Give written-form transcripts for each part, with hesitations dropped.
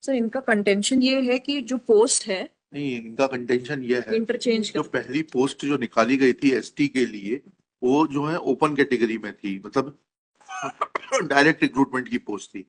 Sir इनका contention ये है कि जो पोस्ट है नहीं, इनका कंटेंशन ये है इंटरचेंज जो पहली पोस्ट जो निकाली गई थी एसटी के लिए, वो जो है ओपन कैटेगरी में थी, मतलब डायरेक्ट रिक्रूटमेंट की पोस्ट थी।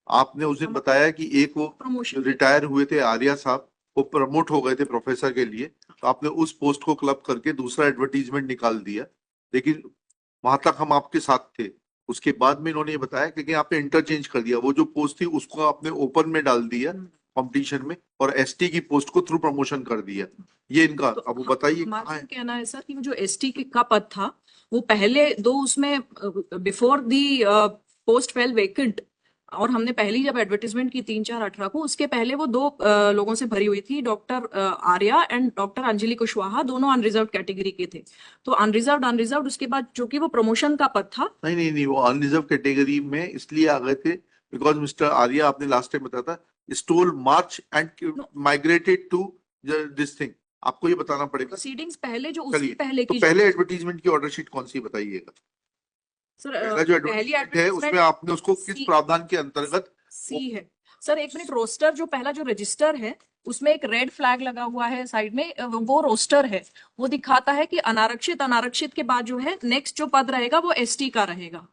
आपने उस दिन बताया कि एक वो प्रमोशन रिटायर हुए थे आर्या साहब, वो प्रमोट हो गए थे प्रोफेसर के लिए, तो आपने उस पोस्ट को क्लब करके दूसरा एडवर्टीजमेंट निकाल दिया। लेकिन वहां तक हम आपके साथ थे। उसके बाद में इन्होंने ये बताया कि आपने इंटरचेंज कर दिया, वो जो पोस्ट थी उसको आपने ओपन में डाल दिया कंपटीशन में, और एसटी की पोस्ट को थ्रू प्रमोशन कर दिया। ये इनका, तो अब वो बताइए हमारा कहाँ है। कहना है सर कि वो जो एसटी का पद था वो पहले दो उसमें before the post fail vacant, और हमने पहली जब एडवर्टीजमेंट की 3/4/18 को, उसके पहले वो दो लोगों से भरी हुई थी, doctor Arya and doctor Anjali Kushwaha, दोनों अनरिजर्व कैटेगरी के थे। तो अनरिजर्व उसके बाद जो कि वो प्रमोशन का पद था। नहीं नहीं नहीं, वो अनरिजर्व कैटेगरी में इसलिए आ गए थे बिकॉज मिस्टर आर्या, आपने लास्ट टाइम बताया था, stole march and No, migrated to this thing. आपको ये बताना पड़ेगा। प्रोसीडिंग्स पहले जो उसके चलिए, पहले तो की पहले एडवर्टीजमेंट की ऑर्डर शीट कौन सी बताइएगा। सर पहला जो पहली एडवर्टीजमेंट है उसमें एडवर्टीजमेंट आपने उसको किस सी प्रावधान के अंतर्गत सी है। सर एक मिनट, रोस्टर जो पहला जो रजिस्टर है उसमें एक रेड फ्लैग लगा हुआ है साइड में, वो रोस्टर है। वो दिखाता है कि अनारक्षित, अनारक्षित के बाद जो है नेक्स्ट जो पद रहेगा वो एसटी का रहेगा,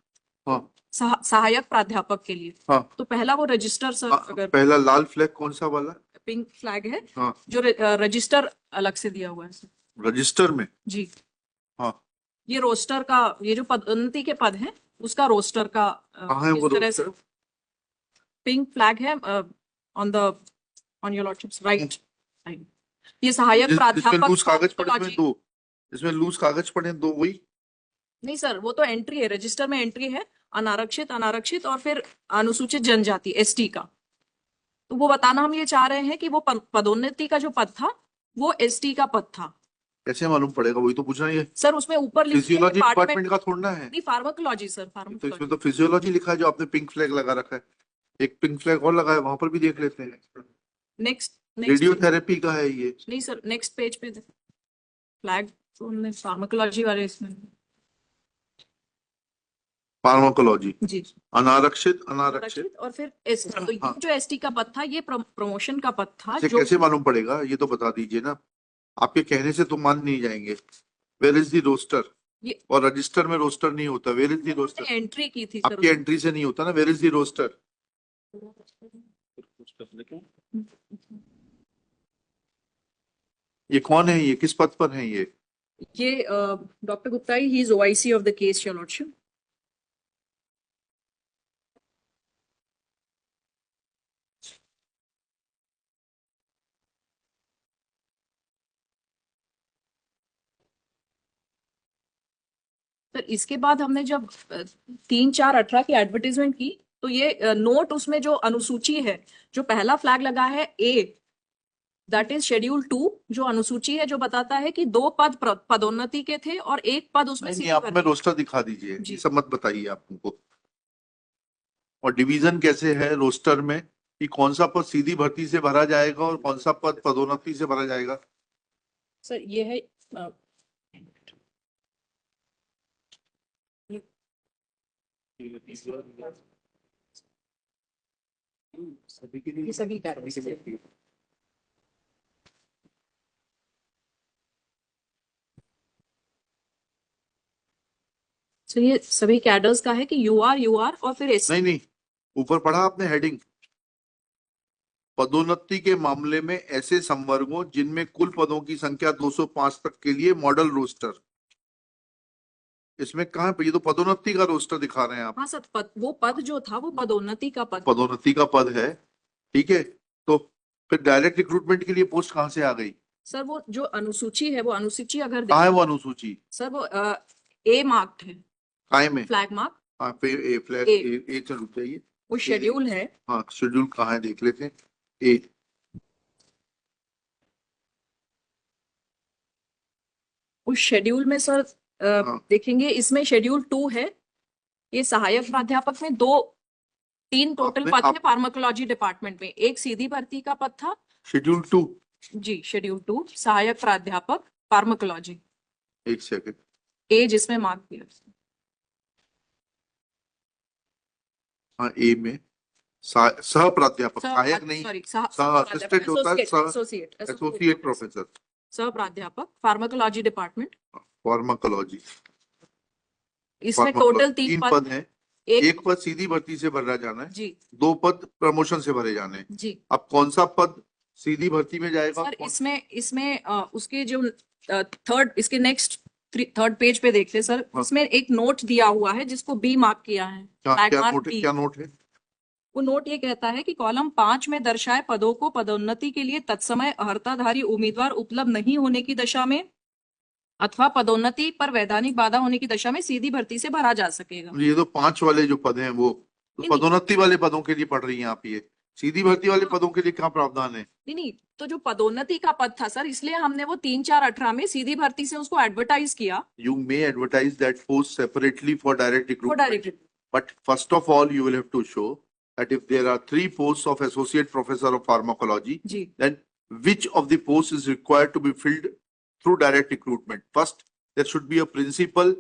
हाँ सहायक प्राध्यापक के लिए। हाँ तो पहला वो रजिस्टर सर, अगर पहला लाल फ्लैग कौन सा वाला। पिंक फ्लैग है, हाँ, जो रजिस्टर अलग से दिया हुआ है सर। रजिस्टर में। जी, हाँ, ये रोस्टर का, ये जो पदोन्नति के पद है उसका रोस्टर का कहाँ है वो इस तरह से रोस्टर। पिंक फ्लैग है on the on your lordships right. ये सहायक जिसमें प्राध्यापक लूज कागज पड़े हुए फार्माकोलॉजी। दो, जिसमें लूज कागज पड़े दो, वही। नहीं सर, वो तो एंट्री है, रजिस्टर में एंट्री है, अनारक्षित, अनारक्षित और फिर अनुसूचित जनजाति एसटी का। तो वो बताना हम ये चाह रहे हैं कि वो पदोन्नति का जो पद था वो एसटी का पद था। कैसे मालूम पड़ेगा, वही तो पूछना है। सर उसमें ऊपर लिखा है फिजियोलॉजी डिपार्टमेंट। डिपार्टमेंट का थोड़ना है। नहीं, फार्माकोलॉजी सर, तो इसमें फार्माकोलॉजी। तो फिजियोलॉजी लिखा है, जो आपने पिंक फ्लैग लगा रखा है। एक पिंक फ्लैग और लगा है, वहां पर भी देख लेते हैं। नेक्स्ट नेक्स्ट रेडियोथेरेपी का है ये। नहीं सर, नेक्स्ट पेज पे फ्लैग तो हमने फार्माकोलॉजी वाले इसमें। फार्माकोलॉजी, जी, अनारक्षित, अनारक्षित। आरक्षित और फिर एस, तो ये हाँ, जो एसटी का पद था ये प्रमोशन का पद था इसे जो कैसे मालूम पड़ेगा, ये तो बता दीजिए ना। आपके कहने से तो मान नहीं जाएंगे। Where is the roster. ये और रजिस्टर में रोस्टर नहीं होता, where is the roster. Entry की थी सर आपकी एंट्री से नहीं होता ना, वेयर इज द रोस्टर। ये कौन है, ये किस पद पर है ये। ये doctor Gupta he is OIC of the case your lordship. Sir इसके बाद हमने जब 3/4/18 की एडवर्टीजमेंट की, तो ये नोट उसमें जो अनुसूची है, जो पहला फ्लैग लगा है ए, दैट इज शेड्यूल 2, जो अनुसूची है जो बताता है कि दो पद पदोन्नति के थे और एक पद उसमें नहीं नहीं, सीधी आप हमें भर्ती। रोस्टर दिखा दीजिए, जी ये सब मत बताइए आप हमको। और डिवीजन कैसे है रोस्टर में, कि कौन सा पद सीधी भर्ती से भरा जाएगा और कौन सा पद पदोन्नति से भरा जाएगा। सर ये है ये सभी कैटेगरी। सर ये सभी कैडर्स का है कि यूआर और फिर एस। नहीं नहीं, ऊपर पढ़ा आपने हेडिंग, पदोन्नति के मामले में ऐसे संवर्गों जिनमें कुल पदों की संख्या 205 तक के लिए मॉडल रोस्टर। इसमें कहाँ पे, ये तो पदोन्नति का रोस्टर दिखा रहे हैं आप। हाँ सर, वो पद जो था वो पदोन्नति का पद। पदोन्नति का पद है, ठीक है। तो फिर डायरेक्ट रिक्रूटमेंट के लिए पोस्ट कहाँ से आ गई। सर वो जो अनुसूची है, वो अनुसूची अगर कहाँ है वो अनुसूची। सर वो ए मार्क्ड है, काय में। फ्लैग मार्क हाँ, पे ए फ्लैग ए, ए चल रुक जाइए। वो शेड्यूल है। हाँ, शेड्यूल कहाँ है देख लेते हैं। ए, उस शेड्यूल में सर हाँ, देखेंगे, इसमें शेड्यूल 2 है। ये सहायक प्राध्यापक में तीन टोटल आपने पद आप है फार्माकोलॉजी डिपार्टमेंट में, एक सीधी भर्ती का पद था। शेड्यूल 2। जी, शेड्यूल 2 सहायक प्राध्यापक फार्माकोलॉजी, एक सेकंड। ए जिसमें मार्क दिया। हाँ, ए में सह प्राध्यापक, सहायक नहीं, सॉरी सह असिस्टेंट होता है, एसोसिएट प्रोफेसर, सह प्राध्यापक फार्माकोलॉजी डिपार्टमेंट। फार्माकोलॉजी। इसमें टोटल तीन 3 पद हैं। एक एक पद सीधी भर्ती से भरा जाना है, जी 2 पद प्रमोशन से भरे जाने हैं। जी अब कौन सा पद सीधी भर्ती में जाएगा? सर, इसमें उसके जो थर्ड, इसके नेक्स्ट थर्ड पेज पे देखते सर, हाँ। इसमें एक नोट दिया हुआ है जिसको बी मार्क किया है, टैग मार्क बी। क्या नोट है? वो नोट ये कहता है कि कॉलम 5 में दर्शाए पदों को पदोन्नति के लिए तत्समय अर्हताधारी उम्मीदवार उपलब्ध नहीं होने की दशा में अथवा पदोन्नति पर वैधानिक बाधा होने की दशा में सीधी भर्ती से भरा जा सकेगा। ये तो 5 वाले जो पद हैं वो तो नहीं, पदोन्नति वाले पदों के लिए पढ़ रही हैं आप, ये सीधी भर्ती वाले पदों के लिए क्या प्रावधान है? नहीं, तो जो पदोन्नति का पद था सर, इसलिए हमने वो 3-4-18 में सीधी भर्ती से उसको एडवर्टाइज किया। You may advertise that post separately for direct वो recruitment. Directly But first of all, you will have to show that if there are 3 posts of associate professor of pharmacology, जी then which of the posts is required to be filled through direct recruitment? First, there should be a principle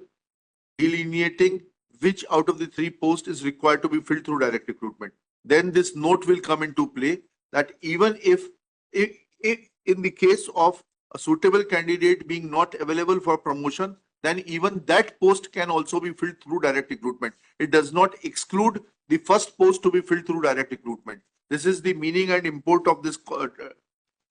delineating which out of the 3 posts is required to be filled through direct recruitment. Then this note will come into play that even if in the case of a suitable candidate being not available for promotion, then even that post can also be filled through direct recruitment. It does not exclude the first post to be filled through direct recruitment. This is the meaning and import of this.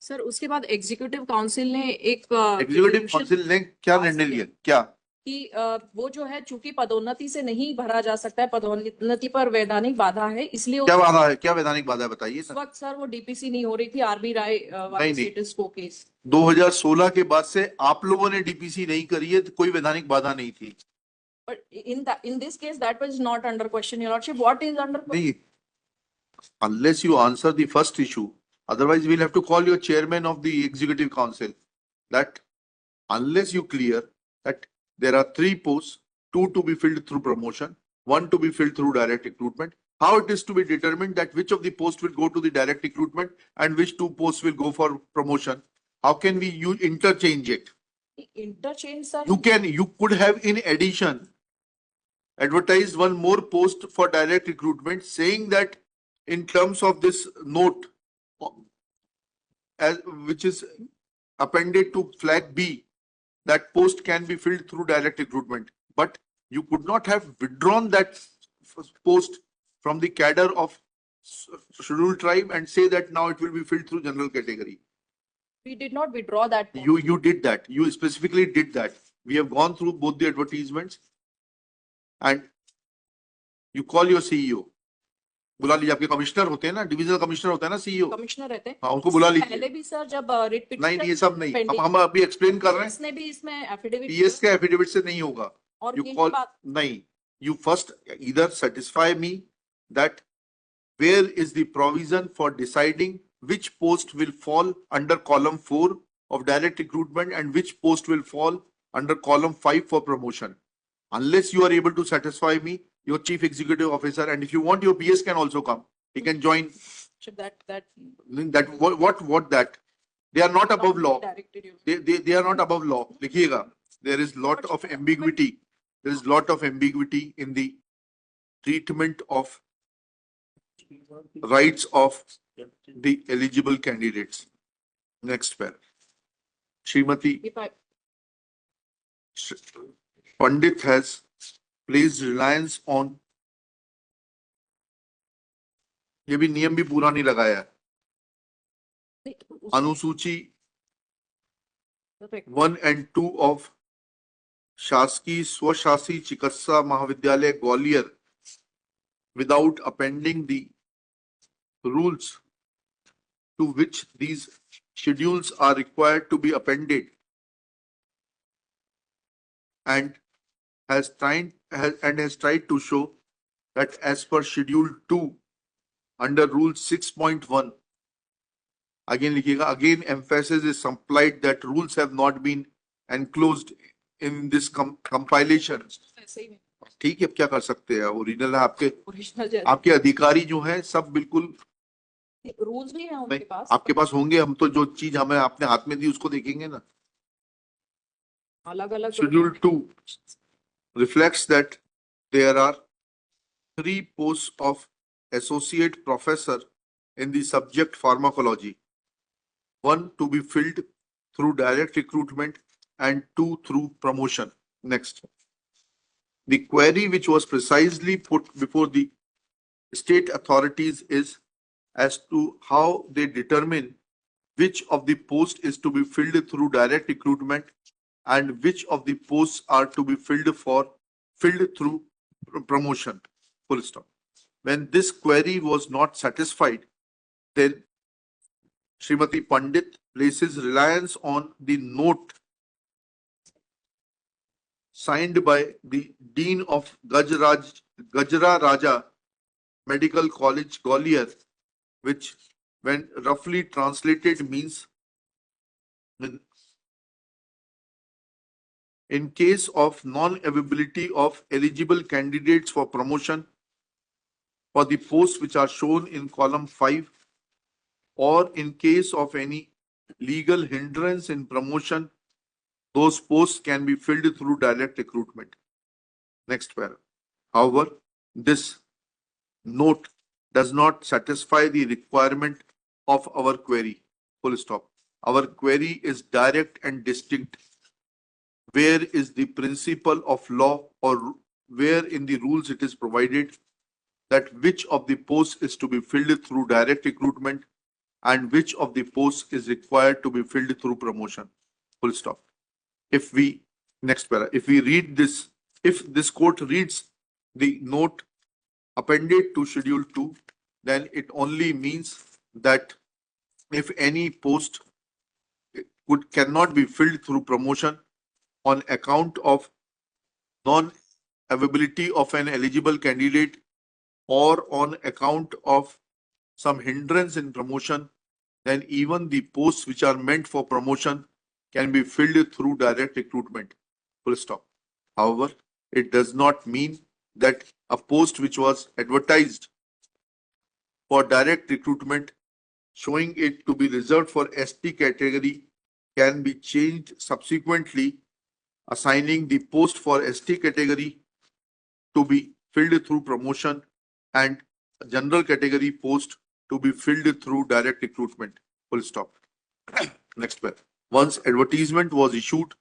Sir, उसके बाद executive council ने एक executive resolution council ने क्या पास निर्णय किया लिया? क्या? कि वो जो है, चूंकि पदोन्नति से नहीं भरा जा सकता है, पदोन्नति पर वैधानिक बाधा है, इसलिए क्या बाधा है? क्या वैधानिक बाधा है बताइए उस सर। वक्त सर वो डीपीसी नहीं हो रही थी, आरबी राय नहीं। स्टेटस को केस 2016 के बाद से आप लोगों ने डीपीसी नहीं करी है तो कोई वैधानिक बाधा नहीं थी। But in this case, that was not under question, Your Lordship. What is under question? नहीं, unless you answer the first issue, otherwise we'll have to call your chairman of the executive council. That unless you clear that there are 3 posts, 2 to be filled through promotion, 1 to be filled through direct recruitment, how it is to be determined that which of the posts will go to the direct recruitment and which 2 posts will go for promotion? How can we interchange it? Interchange, sir. You could have in addition advertised one more post for direct recruitment, saying that in terms of this note, which is appended to flag B, that post can be filled through direct recruitment. But you could not have withdrawn that post from the cadre of scheduled tribe and say that now it will be filled through general category. We did not withdraw that. You did that. You specifically did that. We have gone through both the advertisements and you call your CEO. बुला लीजिए, आपके commissioner होते हैं ना, divisional commissioner होता है ना, CEO commissioner रहते हैं। हाँ, उनको बुला लीजिए। पहले भी सर जब रिट पिटिशन नहीं, ये सब नहीं, हम अभी एक्सप्लेन कर रहे हैं। इसने भी इसमें एफिडेविट पीएस के एफिडेविट से नहीं होगा। और You यही call बात नहीं, you first either satisfy me that where is the provision for deciding which post will fall under column 4 of direct recruitment and which post will fall under column 5 for promotion. Unless you are able to satisfy me, your chief executive officer, and if you want, your PS can also come. He can join. What that? They are not above law. They are not above law. लिखिएगा. There is lot of ambiguity. There is lot of ambiguity in the treatment of rights of the eligible candidates. Next pair. Srimati Pandit has placed reliance on, ये भी नियम भी पूरा नहीं लगाया है, अनुसूची 1 and 2 of शासकीय स्वशासी चिकित्सा महाविद्यालय Gwalior without appending the rules to which these schedules are required to be appended, and has tried to show that as per schedule 2 under rule 6.1, again लिखिएगा, again emphasis is supplied that rules have not been enclosed in this compilation. ठीक है, अब क्या कर सकते हैं, original है आपके अधिकारी जो है सब बिल्कुल रूल्स भी हैं उनके पास, आपके पास होंगे, हम तो जो चीज हमें आपने हाथ में दी उसको देखेंगे ना। अलग अलग Schedule 2 reflects that there are 3 posts of associate professor in the subject pharmacology, one to be filled through direct recruitment and two through promotion. Next. The query which was precisely put before the state authorities is as to how they determine which of the posts is to be filled through direct recruitment and which of the posts are to be filled through promotion. Full stop. When this query was not satisfied, then Srimati Pandit places reliance on the note signed by the Dean of Gajra Raja Medical College, Gwalior, which, when roughly translated, means in case of non-availability of eligible candidates for promotion for the posts which are shown in column 5, or in case of any legal hindrance in promotion, those posts can be filled through direct recruitment. Next paragraph. However, this note does not satisfy the requirement of our query. Full stop. Our query is direct and distinct. Where is the principle of law, or where in the rules it is provided that which of the posts is to be filled through direct recruitment and which of the posts is required to be filled through promotion? Full stop. If we, next para, if we read this, if this court reads the note appended to Schedule 2, then it only means that if any post cannot be filled through promotion on account of non-availability of an eligible candidate or on account of some hindrance in promotion, then even the posts which are meant for promotion can be filled through direct recruitment. Full stop. However, it does not mean that a post which was advertised for direct recruitment, showing it to be reserved for ST category, can be changed subsequently, assigning the post for ST category to be filled through promotion and general category post to be filled through direct recruitment. Full stop. Next one. Once advertisement was issued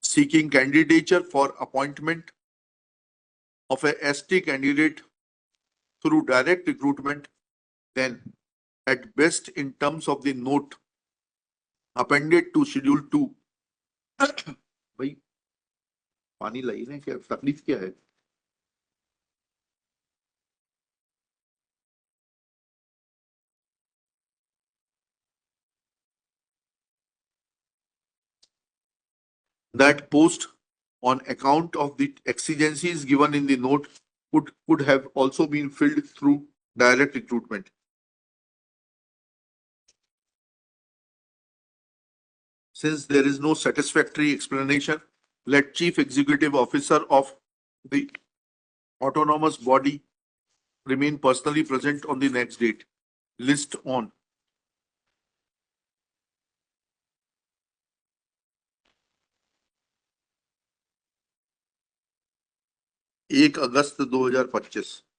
seeking candidature for appointment of a ST candidate through direct recruitment, then at best in terms of the note appended to Schedule 2, भाई पानी लाई ना, क्या तकलीफ क्या है? That post, on account of the exigencies given in the note, could have also been filled through direct recruitment. Since there is no satisfactory explanation, let Chief Executive Officer of the autonomous body remain personally present on the next date. List on 1 August 2025.